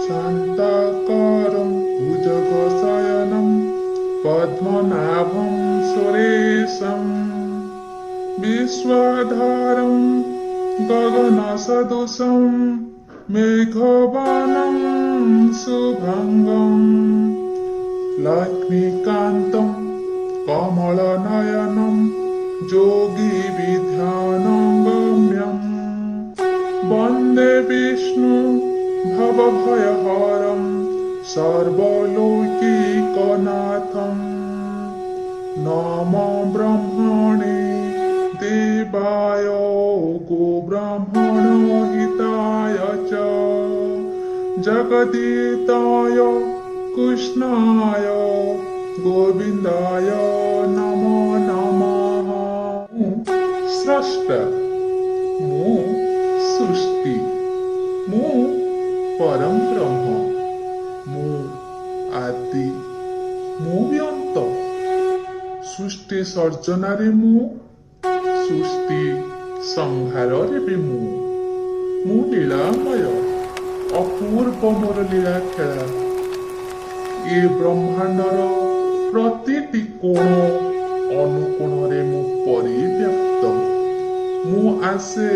शान्ताकारं भुजगशयनं पद्मनाभं सुरेशं विश्वाधारं गगनसदृशं मेघवर्णं शुभङ्गं लक्ष्मीकान्तं कमलनयनं योगिविध्यानगम्यं वन्दे विष्णु भवभयहरं सर्वलौकिकनाथं नमो ब्रह्मणे देवाय गोब्राह्मणहिताय च जगदीताय कृष्णाय गोविन्दाय नमो नमः। स्रष्टा मु सृष्टि मु परम ब्रह्म मु आदि मु भी अंत सृष्टि सर्जनारे मु सृष्टि संहारे भी मु लीलामय अपूर्व मोर लीला खेला ए ब्रह्मांडर प्रतिटी कोण अनुकोणरे मु परिव्याप्त मु आसे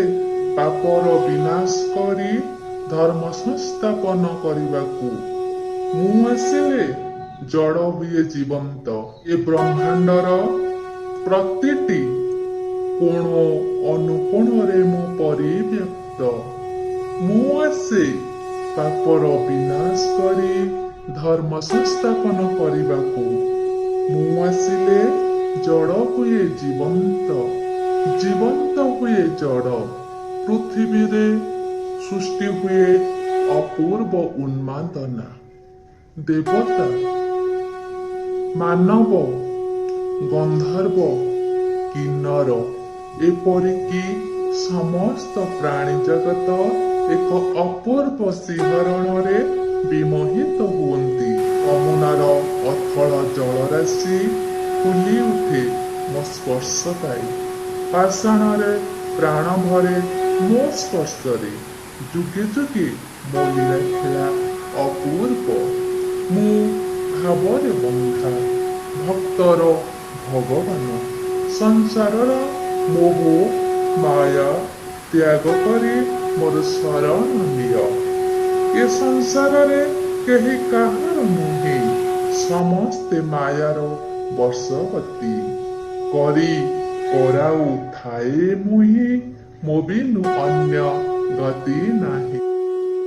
पापर विनाश करी धर्म संस्थापन करने मु आसिले जड़ हुए जीवंत ए ब्रह्मांडर प्रतिटी कोण अनुकोणरे मु परिव्याप्त मु आसे पापर विनाश करी धर्म संस्थापन करने मु आसिले जड़ हुए जीवंत जीवंत हुए जड़ पृथ्वी रे सृष्टि हुए अपूर्व उन्मादना देवता मानव गंधर्व किन्नर एपरिकी समस्त प्राणी जगत एक अपूर्व शिहरण विमोहित हुअन्ति यमुनार अथल जलराशि फुली उठे मो स्पर्श पाई पाषाण प्राण भरे मो स्पर्श जुगे जुगे मो लीला खेला अपूर्व मु भावरे बंधा भक्तर भगवान संसारर मोह माया त्याग करी मोर शरण निय ए संसार रे केही काहार नुहे समस्ते मायार वर्षवती करी कराउ थाए मुही मोबिनु अन्य गति नाही।